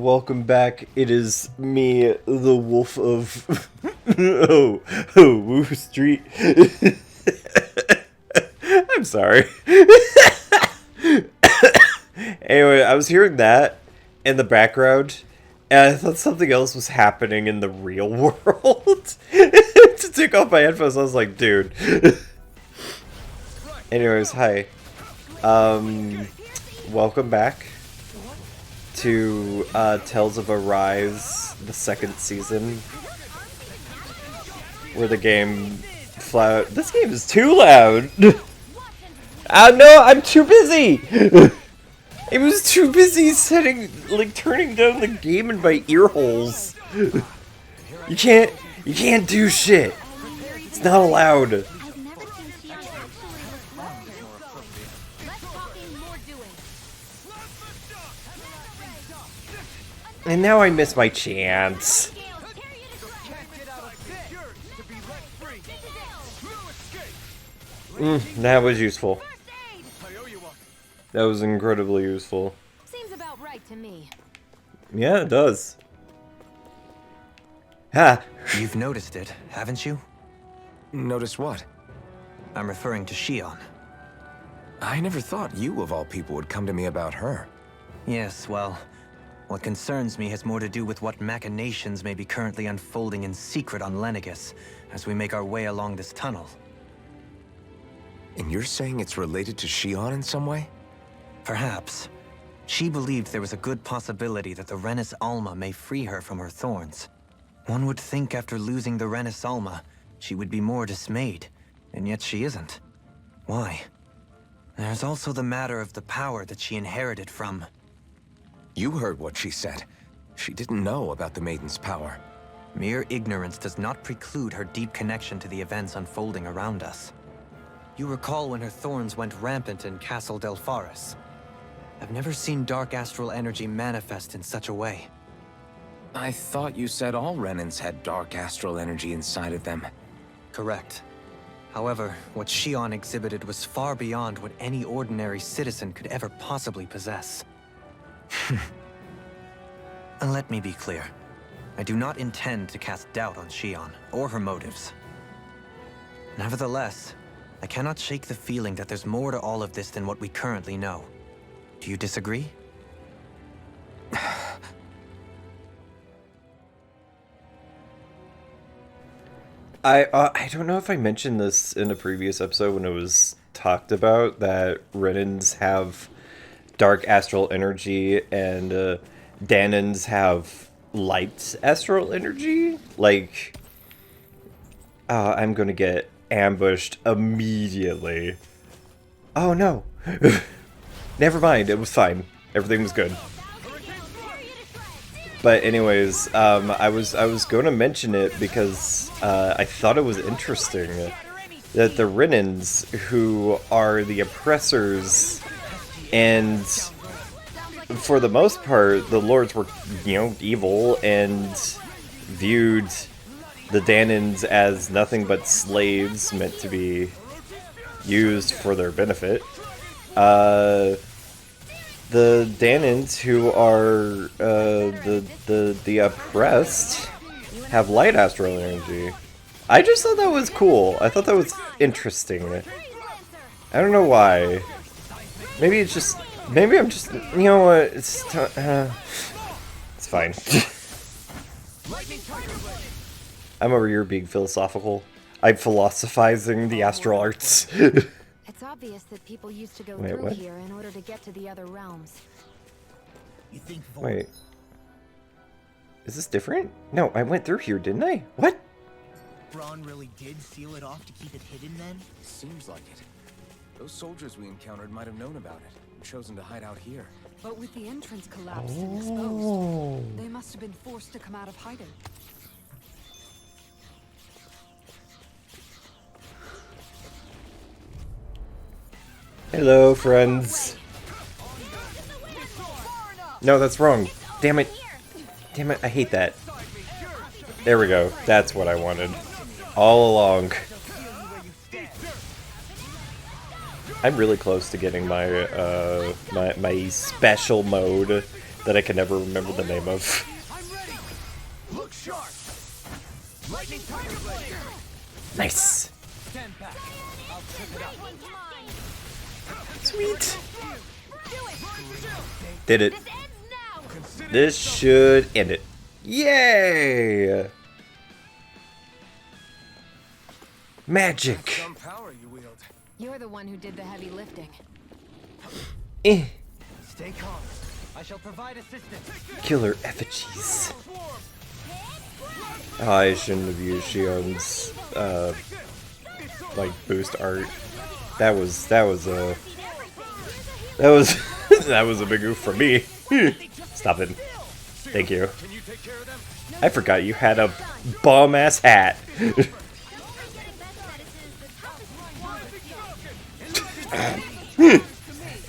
and welcome back. It is me, the Wolf of Woo Street. I'm sorry. Anyway, I was hearing that in the background, and I thought something else was happening in the real world. To take off my headphones, I was like, dude. Anyways, hi. Welcome back to Tales of Arise, the second season, where the game This game is too loud! No, I'm too busy! I was too busy turning down the game in my ear holes. You can't do shit. It's not allowed. And now I miss my chance. That was useful. That was incredibly useful. Seems about right to me. Yeah, it does. Ha! You've noticed it, haven't you? Noticed what? I'm referring to Shion. I never thought you, of all people, would come to me about her. Yes, well, what concerns me has more to do with what machinations may be currently unfolding in secret on Lenegis as we make our way along this tunnel. And you're saying it's related to Shion in some way? Perhaps. She believed there was a good possibility that the Renis Alma may free her from her thorns. One would think after losing the Renis Alma, she would be more dismayed, and yet she isn't. Why? There's also the matter of the power that she inherited from... You heard what she said. She didn't know about the Maiden's power. Mere ignorance does not preclude her deep connection to the events unfolding around us. You recall when her thorns went rampant in Castle Delpharis. I've never seen dark astral energy manifest in such a way. I thought you said all Renins had dark astral energy inside of them. Correct. However, what Shion exhibited was far beyond what any ordinary citizen could ever possibly possess. And let me be clear. I do not intend to cast doubt on Shion, or her motives. Nevertheless, I cannot shake the feeling that there's more to all of this than what we currently know. Do you disagree? I don't know if I mentioned this in a previous episode when it was talked about that Renins have dark astral energy and Danins have light astral energy. Like, I'm gonna get ambushed immediately. Oh no. Never mind, it was fine. Everything was good. But anyways, I was going to mention it because I thought it was interesting that the Renins, who are the oppressors, and for the most part, the lords were, evil and viewed the Danins as nothing but slaves meant to be used for their benefit. The Danins, who are the oppressed, have light astral energy. I just thought that was cool. I thought that was interesting. I don't know why. Maybe I'm just, you know what? It's fine. I'm over here being philosophical. I'm philosophizing the astral arts. It's obvious that people used to go Wait, through what? here in order to get to the other realms. Wait. Is this different? No, I went through here, didn't I? What? Braun really did seal it off to keep it hidden then? Seems like it. Those soldiers we encountered might have known about it and chosen to hide out here. But with the entrance collapsed and exposed, they must have been forced to come out of hiding. Hello, friends. No, that's wrong. Damn it. Damn it, I hate that. There we go. That's what I wanted. All along. I'm really close to getting my my special mode that I can never remember the name of. I'm ready. Look sharp. Lightning tiger blade. Nice. Stand back. I'll trip it up. Sweet. Did it. Consider This should end it. Yay! Magic. some power you wield. You're the one who did the heavy lifting. Eh. Stay calm. I shall provide assistance. Killer effigies. Oh, I shouldn't have used Shion's like boost art. That was a that was a big oof for me. Stop it. Thank you. Can you take care of them? I forgot you had a bomb ass hat.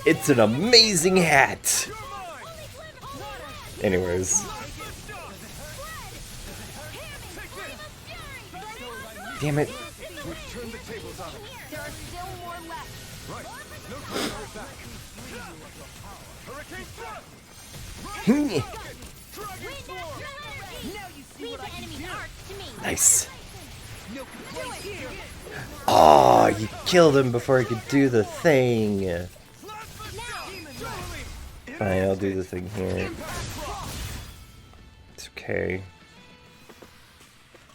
It's an amazing hat. Anyways. Damn it. Turn the tables on them. There are still more left. Right. No time to hold back. Hurricane thrust. Nice. Oh, you killed him before he could do the thing. Fine, I'll do the thing here. It's okay.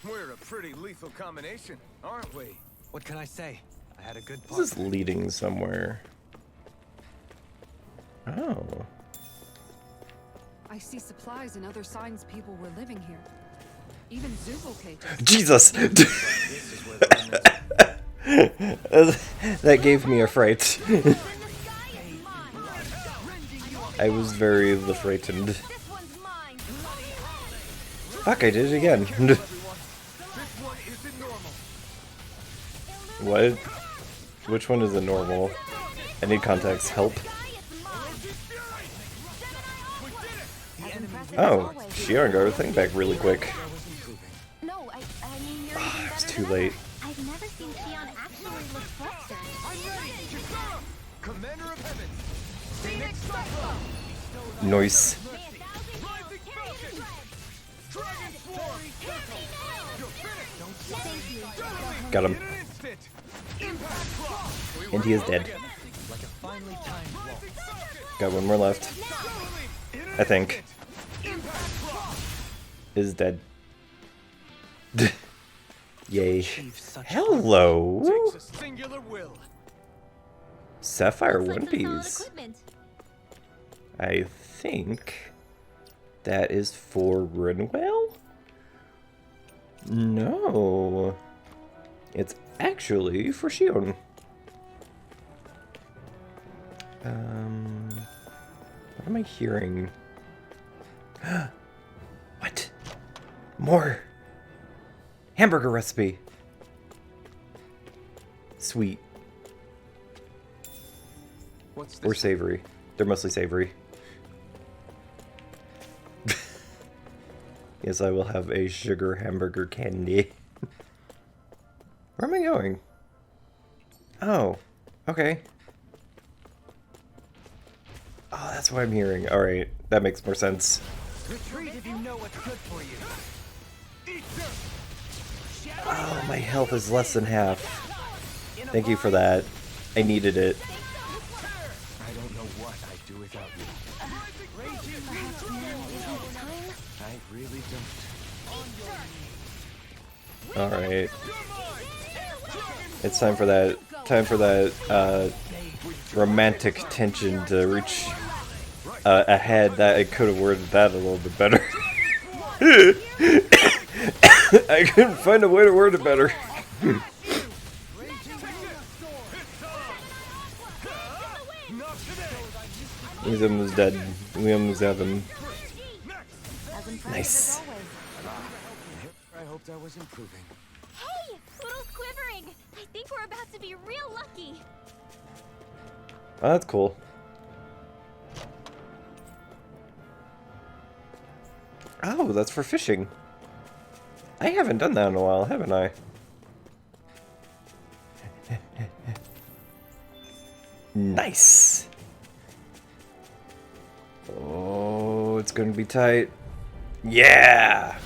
We're a pretty lethal combination, aren't we? What can I say? I had a good This is leading somewhere. Oh. I see supplies and other signs people were living here. Even Zubal cages. Jesus! This is where the remnants That gave me a fright. I was very frightened. Fuck, I did it again. This one isn't normal. What? Which one is a normal? I need context. Help. Oh, Shion got her thing back really quick. No, I mean you're Ah, even it was better too than late. I've never seen Shion actually look flustered. I'm ready. Kisara, Commander of Heaven. Phoenix Cyclone. Noise. Rising Falcon. Dragon Swarm. You're finished. Got him. In an instant. Impact Rock. And he is dead. like a finely timed waltz. Got one more left. I think. Is dead. Yay. Hello. Takes a singular will. Sapphire One Piece. I think that is for Rinwell? No. It's actually for Shion. What am I hearing? What? More hamburger recipe. Sweet What's or this? savory. They're mostly savory. Yes, I will have a sugar hamburger candy. Where am I going? Oh, okay. Oh, that's what I'm hearing. Alright, that makes more sense. Retreat if you know what's good for you. Oh, my health is less than half. Thank you for that. I needed it. I don't know what I'd do without you. I really don't. Alright. It's time for that romantic tension to reach a head that I could have worded that a little bit better. I couldn't find a way to word it better. Liam is dead. Liam is Evan. Nice. I hoped I was improving. Hey! Poodle's quivering! I think we're about to be real lucky! Oh, that's cool. Oh, that's for fishing. I haven't done that in a while, haven't I? Nice. Oh, it's gonna be tight. Yeah!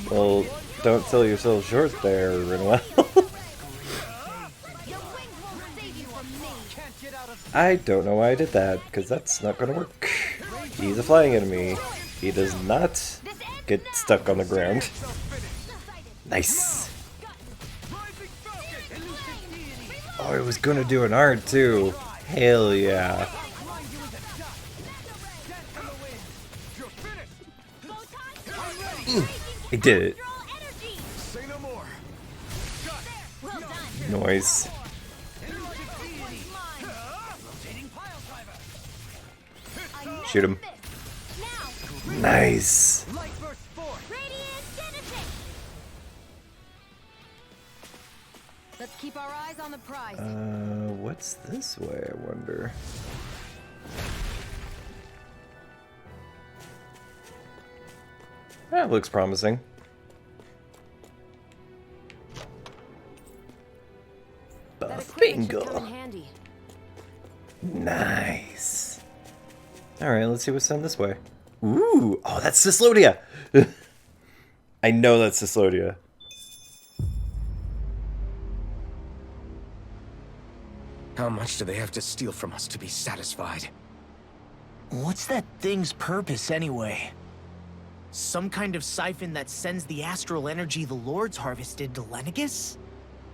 Well, don't sell yourself short there, Rinwell. I don't know why I did that, because that's not gonna work. He's a flying enemy. He does not get stuck on the ground. Nice. Oh, I was gonna do an art too. Hell yeah. I did it. Noise. Shoot him. Nice. Let's keep our eyes on the prize. What's this way, I wonder? That looks promising. Buff bingo. Nice. Alright, let's see what's done this way. Ooh! Oh, that's Cyslodia! I know that's Cyslodia. How much do they have to steal from us to be satisfied? What's that thing's purpose anyway? Some kind of siphon that sends the astral energy the Lords harvested to Lenegus?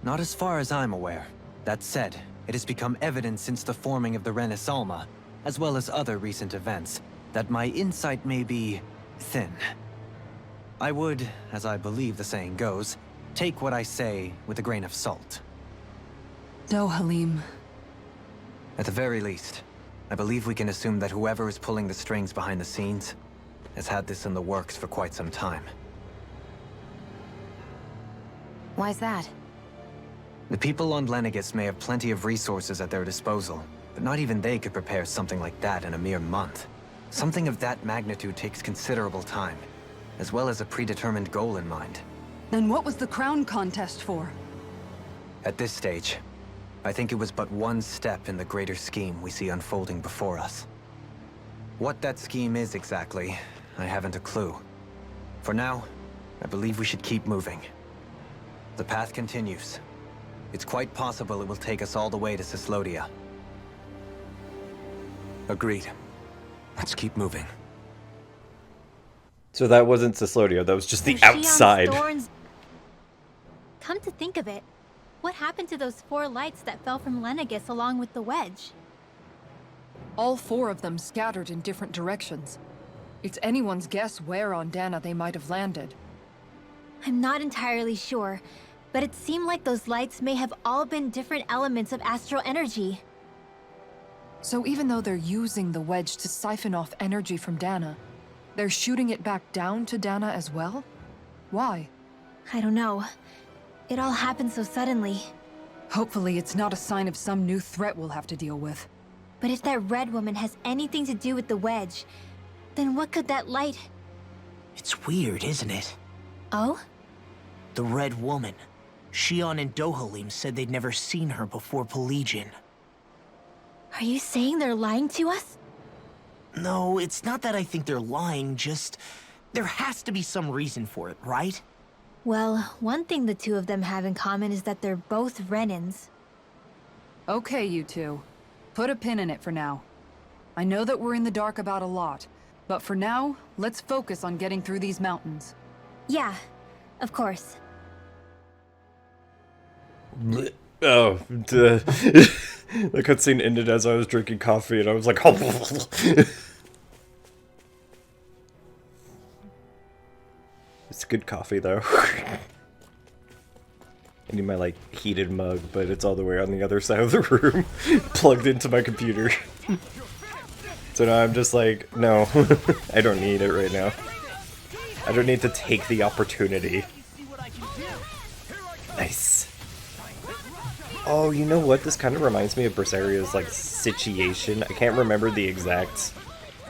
Not as far as I'm aware. That said, it has become evident since the forming of the Renis Alma, as well as other recent events, that my insight may be thin. I would, as I believe the saying goes, take what I say with a grain of salt. Halim. At the very least, I believe we can assume that whoever is pulling the strings behind the scenes has had this in the works for quite some time. Why's that? The people on Lenegus may have plenty of resources at their disposal, but not even they could prepare something like that in a mere month. Something of that magnitude takes considerable time, as well as a predetermined goal in mind. Then what was the crown contest for? At this stage, I think it was but one step in the greater scheme we see unfolding before us. What that scheme is exactly, I haven't a clue. For now, I believe we should keep moving. The path continues. It's quite possible it will take us all the way to Cyslodia. Agreed. Let's keep moving. So that wasn't Cyslodia, that was just the So Shion's outside. thorns- Come to think of it, what happened to those 4 lights that fell from Lenegus along with the wedge? All 4 of them scattered in different directions. It's anyone's guess where on Dana they might have landed. I'm not entirely sure, but it seemed like those lights may have all been different elements of astral energy. So even though they're using the wedge to siphon off energy from Dana, they're shooting it back down to Dana as well? Why? I don't know. It all happened so suddenly. Hopefully it's not a sign of some new threat we'll have to deal with. But if that red woman has anything to do with the wedge, then what could that light... It's weird, isn't it? Oh? The Red Woman. Shion and Dohalim said they'd never seen her before Pelagian. Are you saying they're lying to us? No, it's not that I think they're lying, just... there has to be some reason for it, right? Well, one thing the two of them have in common is that they're both Renins. Okay, you two. Put a pin in it for now. I know that we're in the dark about a lot, but for now, let's focus on getting through these mountains. Yeah, of course. Oh, duh. The cutscene ended as I was drinking coffee, and I was like, oh. It's good coffee, though. I need my, like, heated mug, but it's all the way on the other side of the room, plugged into my computer. So now I'm just like, no, I don't need it right now. I don't need to take the opportunity. Nice. Oh, you know what? This kind of reminds me of Berseria's, like, situation. I can't remember the exact,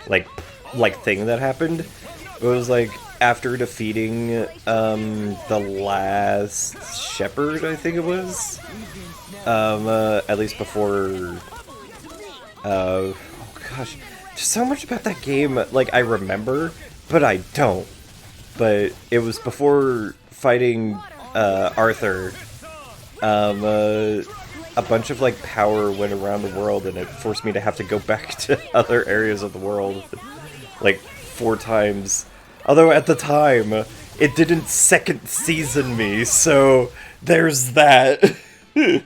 like thing that happened. It was, like, after defeating, the last shepherd, I think it was. At least before Oh gosh, just so much about that game, like, I remember, but I don't. But it was before fighting Arthur. A bunch of, like, power went around the world, and it forced me to have to go back to other areas of the world, like, 4 times. Although at the time, it didn't second season me, so there's that. Looks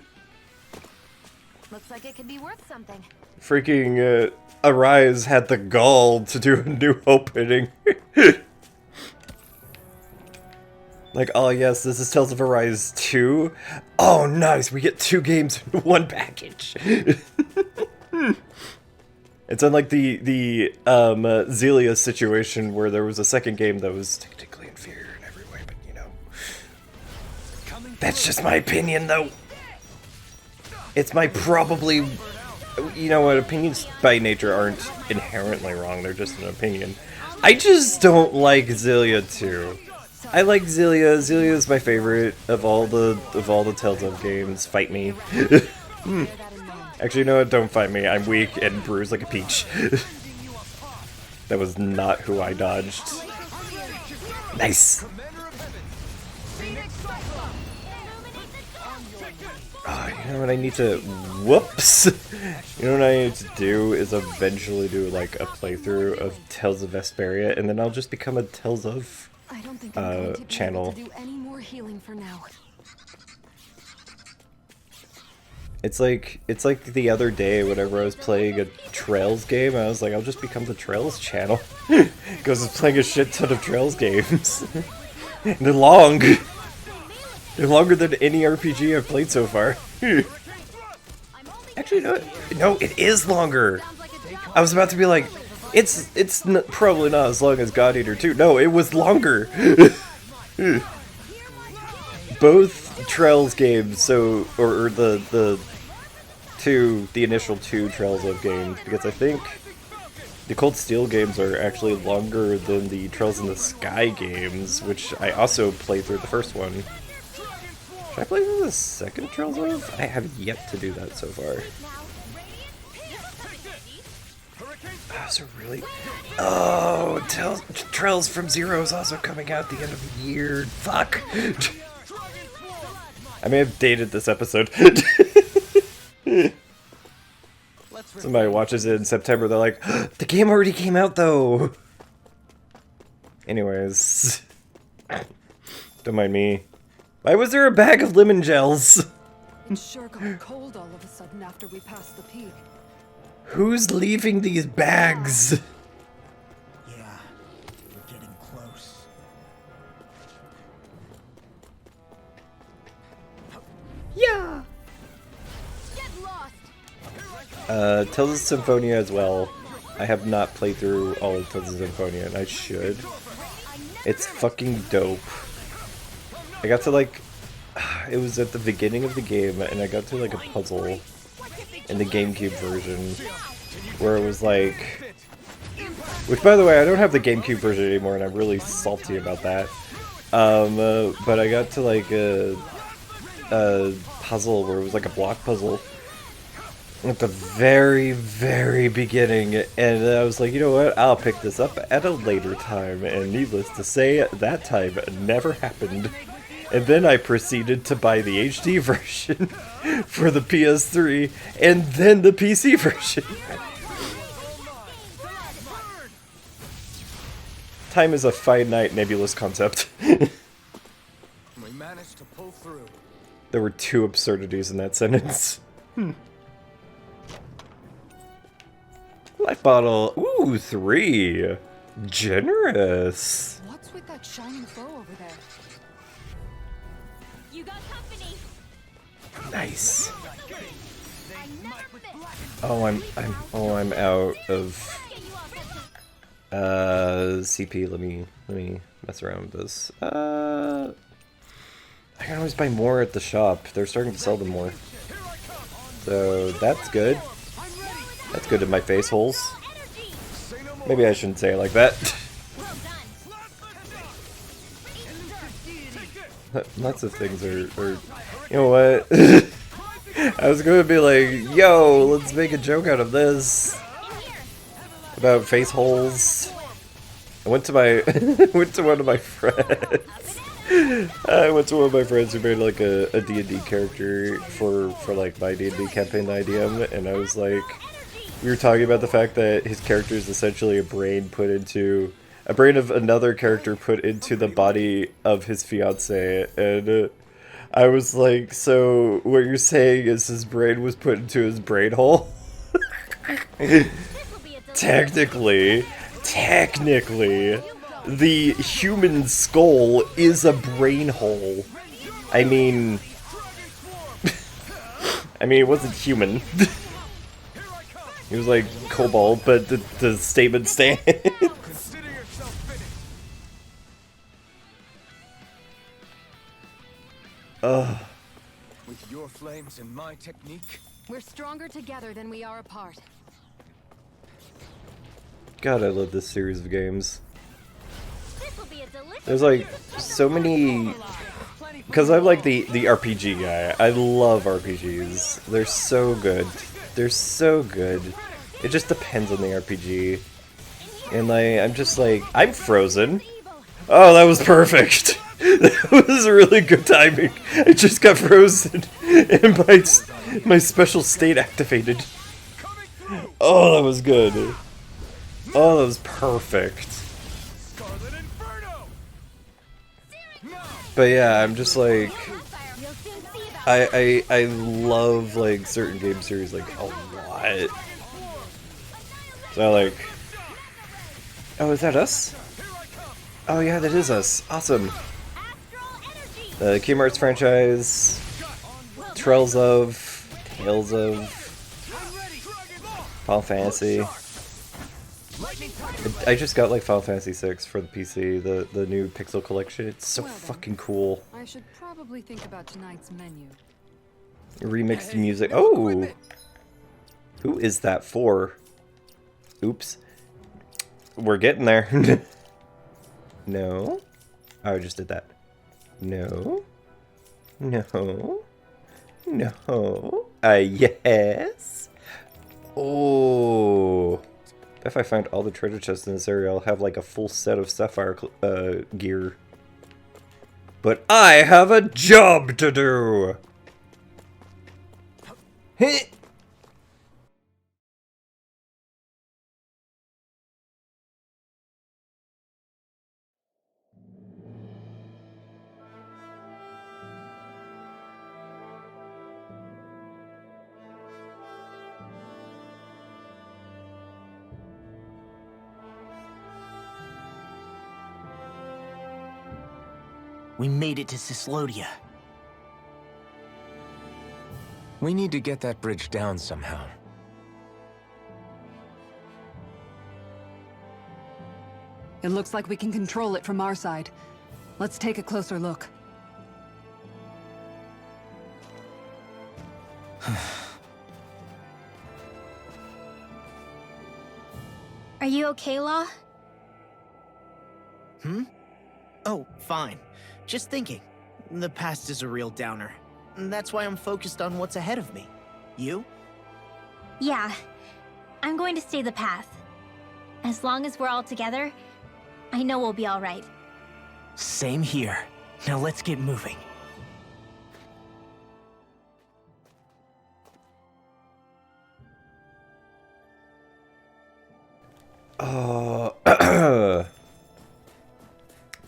like it could be worth something. Freaking Arise had the gall to do a new opening. Like, oh yes, this is Tales of Arise 2. Oh nice, we get 2 games in one package. It's unlike the Zelia situation where there was a second game that was technically inferior in every way, but you know. That's just my opinion though. It's my probably... You know what, opinions by nature aren't inherently wrong, they're just an opinion. I just don't like Zelia 2. I like Zelia. Zelia is my favorite of all the Tales of games. Fight me. Actually, you know what? Don't fight me. I'm weak and bruised like a peach. That was not who I dodged. Nice. Oh, you know what I need to... Whoops! You know what I need to do is eventually do, like, a playthrough of Tales of Vesperia, and then I'll just become a Tales of I don't think I'm going to be channel. able to do any more healing for now. It's like the other day whenever I was playing a Trails game, I was like, I'll just become the Trails channel. Because it's playing a shit ton of Trails games. And they're long. They're longer than any RPG I've played so far. Actually, no, it is longer. I was about to be like, it's probably not as long as God Eater 2. No, it was longer. Both Trails games, so or the initial 2 Trails of games, because I think the Cold Steel games are actually longer than the Trails in the Sky games, which I also played through the first one. Should I play through the second Trails of? I have yet to do that so far. Oh, so really? Oh, Trails from Zero is also coming out at the end of the year. Fuck! I may have dated this episode. Somebody watches it in September, they're like, the game already came out though! Anyways. Don't mind me. Why was there a bag of lemon gels? It sure got cold all of a sudden after we passed the peak. Who's leaving these bags? Yeah, we're getting close. Yeah! Get lost. Tales of Symphonia as well. I have not played through all of Tales of Symphonia, and I should. It's fucking dope. I got to, like... It was at the beginning of the game, and I got to, like, a puzzle in the GameCube version, where it was like... Which, by the way, I don't have the GameCube version anymore, and I'm really salty about that. But I got to, like, a puzzle where it was like a block puzzle at the very, very beginning, and I was like, you know what, I'll pick this up at a later time, and needless to say, that time never happened. And then I proceeded to buy the HD version for the PS3, and then the PC version. Time is a finite, nebulous concept. We managed to pull through. There were 2 absurdities in that sentence. Life bottle. Ooh, 3. Generous. What's with that shining bow over there? You got company. Nice. Oh, I'm out of CP. Let me mess around with this. I can always buy more at the shop. They're starting to sell them more. So that's good. That's good in my face holes. Maybe I shouldn't say it like that. Lots of things are you know what? I was going to be like, yo, let's make a joke out of this. About face holes. I went to my went to one of my friends. I went to one of my friends who made like a D&D character for like my D&D campaign IDM, and I was like, we were talking about the fact that his character is essentially a brain of another character put into the body of his fiance, and I was like, so what you're saying is his brain was put into his brain hole? Technically, the human skull is a brain hole. I mean, it wasn't human. He was like cobalt, but the statement stands. With your flames and my technique, We're stronger together than we are apart. God, I love this series of games. This'll be a delicious There's like so many, because I'm like the RPG guy. I love RPGs. They're so good. They're so good. It just depends on the RPG. And like, I'm just like, I'm frozen. Oh, that was perfect. That was really good timing. I just got frozen and my special state activated. Oh, that was good. Oh, that was perfect. But yeah, I'm just like, I love like certain game series like a lot. So like, oh, is that us? Oh yeah, that is us. Awesome. The Kingdom Hearts franchise, Tales of, Final Fantasy. I just got like Final Fantasy 6 for the PC, the new Pixel collection. It's so fucking cool. I should probably think about tonight's menu. Remixed music. Oh! Who is that for? Oops. We're getting there. No. Oh, I just did that. No. No. No. Yes. Oh. If I find all the treasure chests in this area, I'll have like a full set of Sapphire gear. But I have a job to do! Heh. We made it to Cislodia. we need to get that bridge down somehow. It looks like we can control it from our side. Let's take a closer look. Are you okay, Law? Oh, fine. Just thinking. The past is a real downer. That's why I'm focused on what's ahead of me. You? Yeah. I'm going to stay the path. As long as we're all together, I know we'll be all right. Same here. Now let's get moving.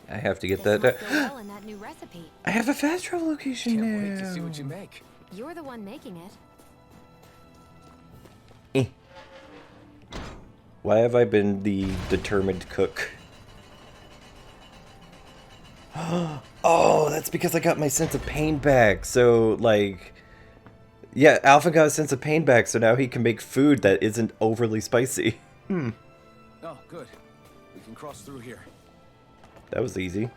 I have to get that. Well in that new recipe. I have a fast travel location Can't now. wait to see what you make. You're the one making it. Why have I been the determined cook? Oh, that's because I got my sense of pain back. So, like, yeah, Alpha got a sense of pain back, so now he can make food that isn't overly spicy. Oh, good. We can cross through here. That was easy.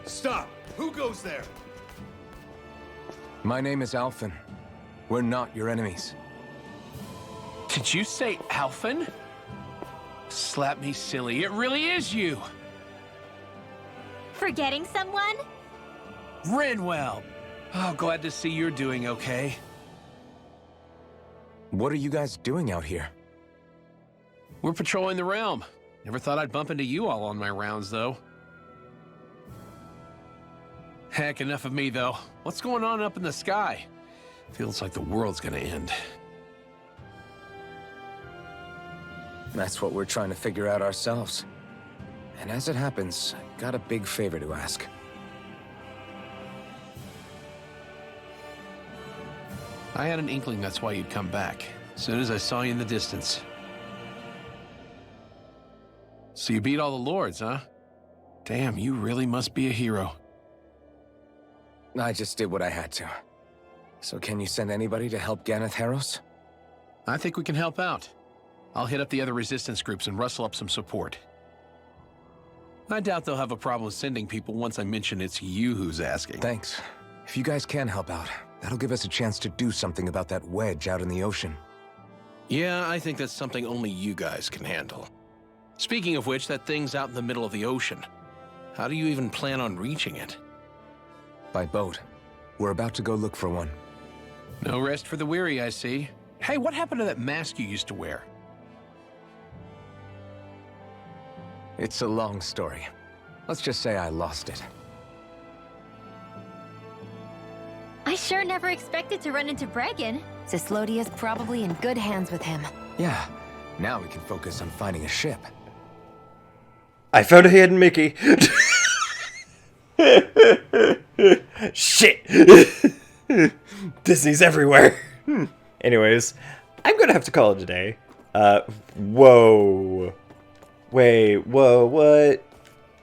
Stop! Who goes there? My name is Alphen. We're not your enemies. Did you say Alphen? Slap me silly, it really is you! Forgetting someone? Rinwell! Oh, glad to see you're doing okay. What are you guys doing out here? We're patrolling the realm. Never thought I'd bump into you all on my rounds, though. Heck, enough of me, though. What's going on up in the sky? Feels like the world's gonna end. That's what we're trying to figure out ourselves. And as it happens, I got a big favor to ask. I had an inkling that's why you'd come back, as soon as I saw you in the distance. So you beat all the lords, huh? Damn, you really must be a hero. I just did what I had to. So can you send anybody to help Ganeth Heros? I think we can help out. I'll hit up the other resistance groups and rustle up some support. I doubt they'll have a problem sending people once I mention it's you who's asking. Thanks. If you guys can help out, that'll give us a chance to do something about that wedge out in the ocean. Yeah, I think that's something only you guys can handle. Speaking of which, that thing's out in the middle of the ocean. How do you even plan on reaching it? By boat. We're about to go look for one. No rest for the weary, I see. Hey, what happened to that mask you used to wear? It's a long story. Let's just say I lost it. I sure never expected to run into Bregan. Cyslodia's probably in good hands with him. Yeah. Now we can focus on finding a ship. I found a hidden Mickey. Shit. Disney's everywhere. Anyways, I'm gonna have to call it a day. Whoa. Wait, whoa, what?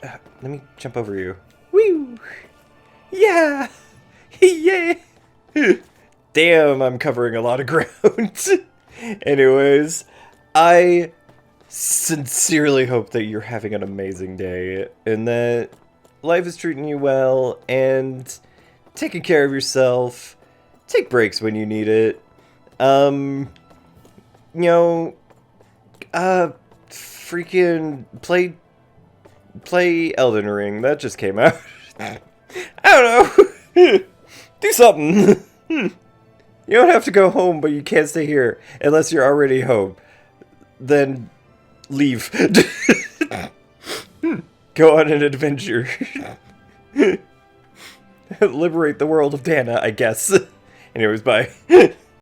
Let me jump over you. Woo! Yeah! Yeah! Damn, I'm covering a lot of ground. Anyways, I sincerely hope that you're having an amazing day and that life is treating you well and taking care of yourself. Take breaks when you need it. Freaking play Elden Ring. That just came out. I don't know. Do something. You don't have to go home, but you can't stay here unless you're already home. Then leave. Go on an adventure. Liberate the world of Dana, I guess. Anyways, bye.